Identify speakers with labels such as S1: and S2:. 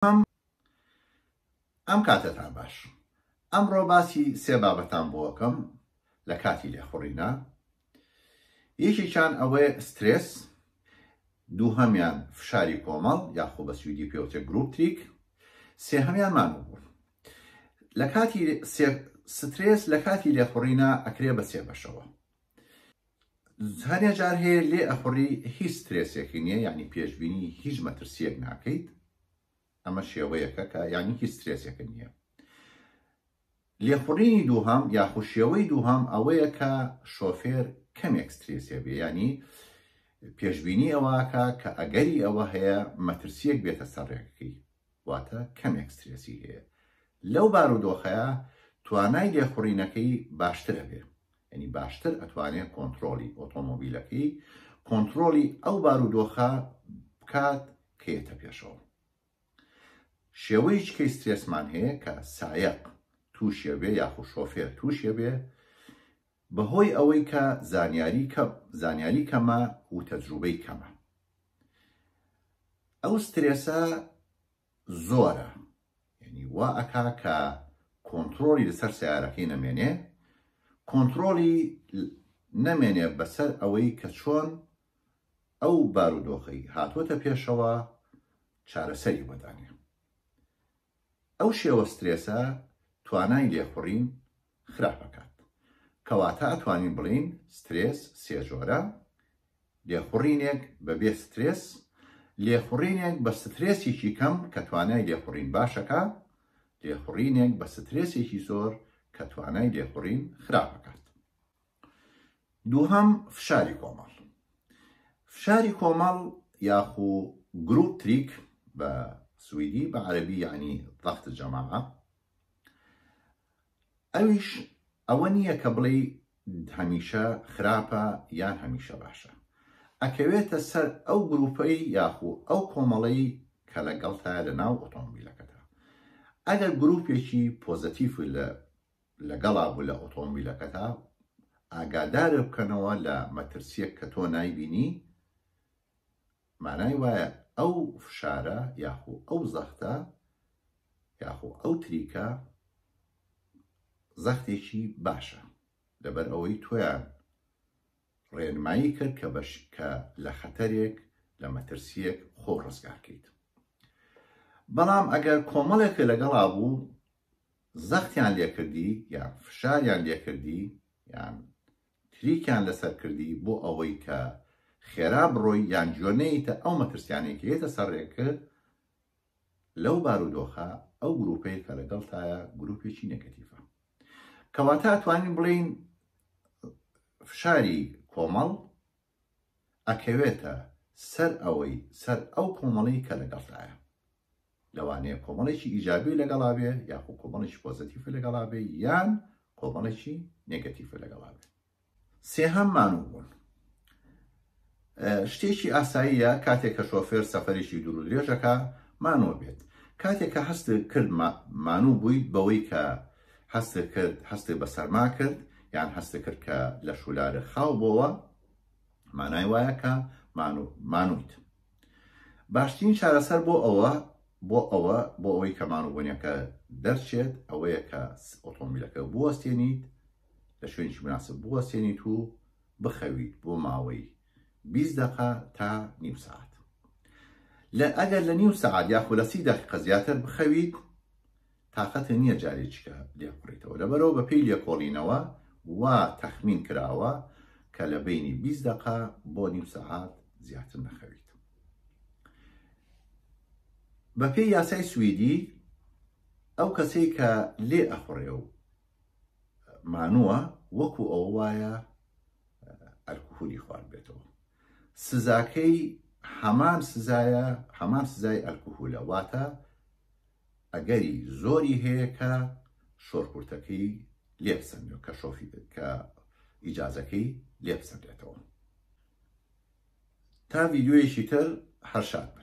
S1: ئەم کاتتان باش. ئەمڕۆ باسی سێ بابەتان بۆکەم لە کاتی لێخوڕینە. یەکێکیان ئەوەیە سترێس، دووهەمیان فشاری کۆمەڵ یاخۆ بە سویدی پێوتێ گروپ تریک، سێهەمیان مانووبوون. لە کاتی سترێس لە کاتی لێخوڕینە ئەکرێ بە سێ بەشەوە. هەرێ جار هەیە لێ ئەخوڕی هیچ سترێسێکی نییە، یعنی پێشبینی هیچ مەترسیەک ناکەیت. ئەمە شێوەیەکە کە یعنی هیچ سترێسێکە نییە. لێخوڕینی دووهەم یاخۆ شێوەی دووهەم ئەوەیە کە شۆفێر کەمێک سترێسێ بێ، یعنی پێشبینی ئەوەکە کە ئەگەری ئەوە هەیە مەترسیەک بێتە سەرڕێکەکەی، واتە کەمێک سترێسی هەیە. لەو بارودۆخەیە توانای لێخوڕینەکەی باشترە بێ، یعنی باشتر ئەتوانێت کۆنتترۆلی ئۆتۆمۆبیلەکەی کۆنتترۆلی ئەو بارودۆخە بکات کێتە پێشەوە. شێوەیەکی کەی سترێسمان هەیە کە سایەق تووشە بێ یاخۆ شۆفێر تووشە بێ بەهۆی ئەوەی کە زانیاری کەمە و تەجروبەی کەمە. ئەو سترێسە زۆرە، یعنی وا ئەکا کە کۆنتترۆلی لەسەر سیارەکەی نەمێنێ، کۆنتترۆلی نەمێنێ بەسەر ئەوەی کە چۆن ئەو بارودۆخەی هاتوۆتە پێشەوە چارەسەری بەدانێ. ئەو شێوە سترێسە توانای لێخوڕین خراپەکات، کەواتە ئەتوانین بڵین سترێس سێ جۆرە: لێخوڕینێک بەبێ سترێس، لێخوڕینێک بە سترێسێکی کەم کە توانای لێخوڕین باشەکە، لێخوڕینێک بە سترێسێکی زۆر کە توانای لێخوڕین خراپەکات. دووهەم فشاری کۆمەڵ. فشاری کۆمەڵ یاخۆ گروپ تریک بە سویدی، بە عەرەبی یعنی ضەغت جەماعە. ئەویش ئەوە نییە کە بڵێ هەمیشە خراپە یان هەمیشە باشە، ئەکەوێتە سەر ئەو گروپەی یاخۆ ئەو کۆمەڵەی کە لەگەڵتایە لە ناو ئۆتۆمبیلەکەتە. ئەگەر گروپێکی پۆزەتیف لەگەڵا بوو لە ئۆتۆمبیلەکەتە، ئاگادارە بکەنەوە لە مەترسیەک کە تۆ نایبینی، مانای وایە ئەو فشارە یاخۆ ئەو زەختە یاخۆ ئەو تریکە زەختێکی باشە، لەبەر ئەوەی تۆیان ڕێنمایی کرد کە لە خەتەرێک لە مەترسیەک خۆ ڕزگارکەیت. بەڵام ئەگەر کۆمەڵێکە لەگەڵا بوو زەختیان لێکردی یان فشاریان لێکردی یان تریکیان لەسەر کردی بۆ ئەوەی کە خێرا بڕۆی یان جۆنەیتە ئەو مەترسیانێکێتە سەرڕێکرد، لەو بارودۆخە ئەو گروپەی کە لەگەڵتایە گروپێکی نێگەتیڤە. کەواتە ئەتوانین بڵین فشاری کۆمەڵ ئەکەوێتە سەر ئەو کۆمەڵی کە لەگەڵتایە، لەوانەیە کۆمەڵێکی ئیجابی لەگەڵا بێ یاخۆ کۆمەڵێکی پۆزەتیف لەگەڵا بێ یان کۆمەڵێکی نێگەتیڤ لەگەڵا بێ. سێهەم مانووبوون. شتێکی ئاساییە کاتێک کە شۆفێر سەفەرێکی دوور و درێژەکە مانوە بێت. کاتێک کە هەست کرد مانوو بوویت بەوەی کە هەستێ بە سەرما کرد یان هەستە کرد کە لە شولارە خاو بۆوە، مانای وایە کە مانوویت. باشترین چارەسەر بۆ ئەوەی کە مانووبوونیەکە دەرچێت ئەوەیە کە ئۆتۆمبیلەکە بوەستێنیت، لە شوێنی مناسب بوەستێنیت و بخەویت بۆ ماوەی 20 دقیقە تا نیم ساعت. ئەگەر لە نیم ساعت یاخۆ لە 30 دقیقە زیاتر بخەویت، تااقەتە نییە جارێکیکە لێبڕیتەوە، لەبەرەوە بە پێی لێکۆڵینەوە وا تەخمین کراوە کە لە بینی 20 دقیقە بۆ نیم ساعت زیاتر نەخەویت. بە پێی یاسای سویدی ئەو کەسەی کە لێ ئەخوڕێ و مانووە وەکو ئەو وایە ئەلکوهۆلی خوارد بێتەوە. سزاکەی هەمان سزای ئەلکوهۆلە، واتە ئەگەری زۆری هەیە کە شۆرکورتەکەی لێبسەندێت کە ئیجازەکەی لێبسەندێتەوە. تا ڤیدیۆیەکی تر هەر شاد بن.